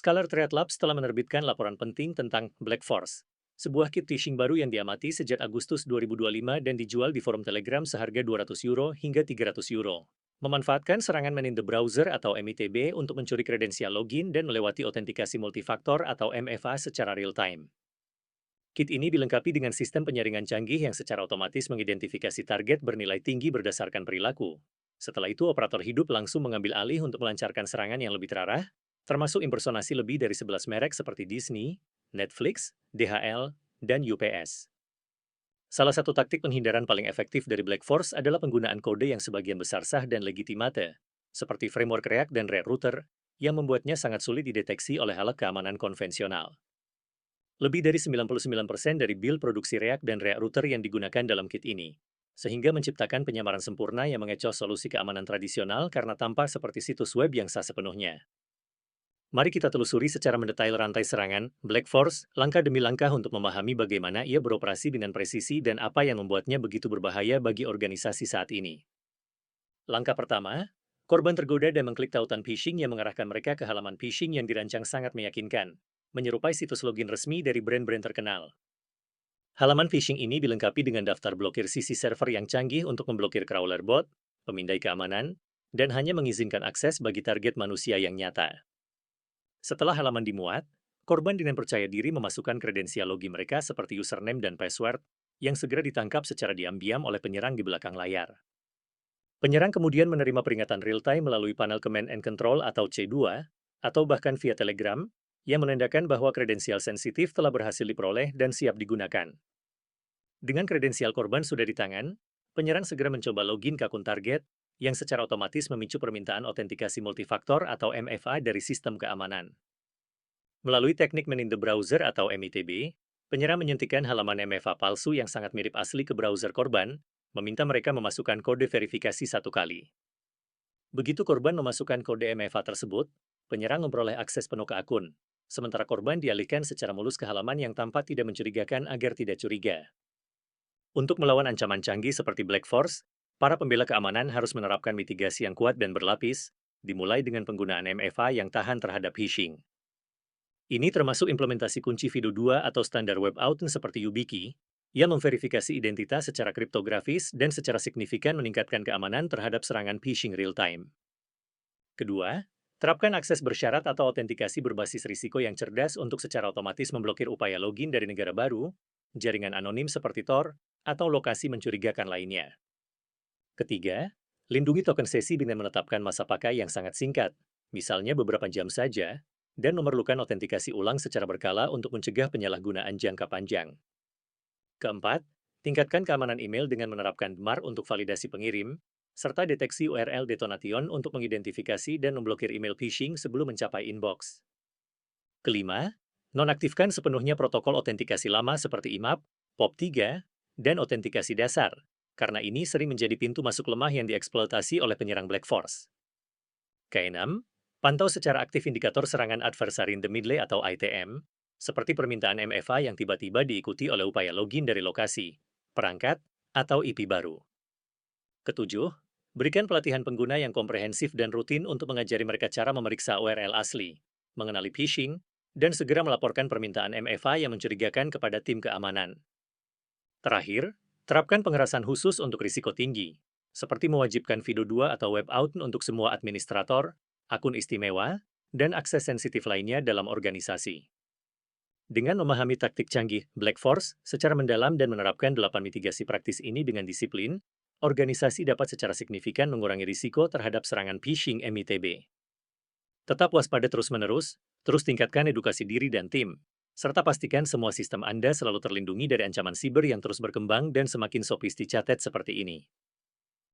Scalar Threat Labs telah menerbitkan laporan penting tentang Black Force, sebuah kit phishing baru yang diamati sejak Agustus 2025 dan dijual di forum Telegram seharga €200 hingga €300. Memanfaatkan serangan man in the browser atau MITB untuk mencuri kredensial login dan melewati autentikasi multifaktor atau MFA secara real-time. Kit ini dilengkapi dengan sistem penyaringan canggih yang secara otomatis mengidentifikasi target bernilai tinggi berdasarkan perilaku. Setelah itu, operator hidup langsung mengambil alih untuk melancarkan serangan yang lebih terarah, termasuk impersonasi lebih dari 11 merek seperti Disney, Netflix, DHL, dan UPS. Salah satu taktik penghindaran paling efektif dari Black Force adalah penggunaan kode yang sebagian besar sah dan legitimate, seperti framework React dan Red Router, yang membuatnya sangat sulit dideteksi oleh alat keamanan konvensional. Lebih dari 99% dari build produksi React dan React Router yang digunakan dalam kit ini, sehingga menciptakan penyamaran sempurna yang mengecoh solusi keamanan tradisional karena tampak seperti situs web yang sah sepenuhnya. Mari kita telusuri secara mendetail rantai serangan Black Force, langkah demi langkah untuk memahami bagaimana ia beroperasi dengan presisi dan apa yang membuatnya begitu berbahaya bagi organisasi saat ini. Langkah pertama, korban tergoda dan mengklik tautan phishing yang mengarahkan mereka ke halaman phishing yang dirancang sangat meyakinkan, menyerupai situs login resmi dari brand-brand terkenal. Halaman phishing ini dilengkapi dengan daftar blokir sisi server yang canggih untuk memblokir crawler bot, pemindai keamanan, dan hanya mengizinkan akses bagi target manusia yang nyata. Setelah halaman dimuat, korban dengan percaya diri memasukkan kredensial login mereka seperti username dan password, yang segera ditangkap secara diam-diam oleh penyerang di belakang layar. Penyerang kemudian menerima peringatan real-time melalui panel Command and Control atau C2, atau bahkan via Telegram, yang menandakan bahwa kredensial sensitif telah berhasil diperoleh dan siap digunakan. Dengan kredensial korban sudah di tangan, penyerang segera mencoba login ke akun target, yang secara otomatis memicu permintaan autentikasi multifaktor atau MFA dari sistem keamanan. Melalui teknik man in the browser atau MITB, penyerang menyuntikkan halaman MFA palsu yang sangat mirip asli ke browser korban, meminta mereka memasukkan kode verifikasi satu kali. Begitu korban memasukkan kode MFA tersebut, penyerang memperoleh akses penuh ke akun, sementara korban dialihkan secara mulus ke halaman yang tampak tidak mencurigakan agar tidak curiga. Untuk melawan ancaman canggih seperti Black Force, para pembela keamanan harus menerapkan mitigasi yang kuat dan berlapis, dimulai dengan penggunaan MFA yang tahan terhadap phishing. Ini termasuk implementasi kunci FIDO2 atau standar web authn seperti YubiKey, yang memverifikasi identitas secara kriptografis dan secara signifikan meningkatkan keamanan terhadap serangan phishing real-time. Kedua, terapkan akses bersyarat atau autentikasi berbasis risiko yang cerdas untuk secara otomatis memblokir upaya login dari negara baru, jaringan anonim seperti Tor, atau lokasi mencurigakan lainnya. Ketiga, lindungi token sesi dengan menetapkan masa pakai yang sangat singkat, misalnya beberapa jam saja, dan memerlukan autentikasi ulang secara berkala untuk mencegah penyalahgunaan jangka panjang. Keempat, tingkatkan keamanan email dengan menerapkan DMARC untuk validasi pengirim, serta deteksi URL detonation untuk mengidentifikasi dan memblokir email phishing sebelum mencapai inbox. Kelima, nonaktifkan sepenuhnya protokol autentikasi lama seperti IMAP, POP3, dan autentikasi dasar, karena ini sering menjadi pintu masuk lemah yang dieksploitasi oleh penyerang Black Force. Keenam, pantau secara aktif indikator serangan adversary in the middle atau ITM, seperti permintaan MFA yang tiba-tiba diikuti oleh upaya login dari lokasi, perangkat, atau IP baru. Ketujuh, berikan pelatihan pengguna yang komprehensif dan rutin untuk mengajari mereka cara memeriksa URL asli, mengenali phishing, dan segera melaporkan permintaan MFA yang mencurigakan kepada tim keamanan. Terakhir, terapkan pengerasan khusus untuk risiko tinggi, seperti mewajibkan FIDO2 atau web authn untuk semua administrator, akun istimewa, dan akses sensitif lainnya dalam organisasi. Dengan memahami taktik canggih Black Force secara mendalam dan menerapkan 8 mitigasi praktis ini dengan disiplin, organisasi dapat secara signifikan mengurangi risiko terhadap serangan phishing MITB. Tetap waspada terus-menerus, terus tingkatkan edukasi diri dan tim, serta pastikan semua sistem Anda selalu terlindungi dari ancaman siber yang terus berkembang dan semakin sophisticated seperti ini.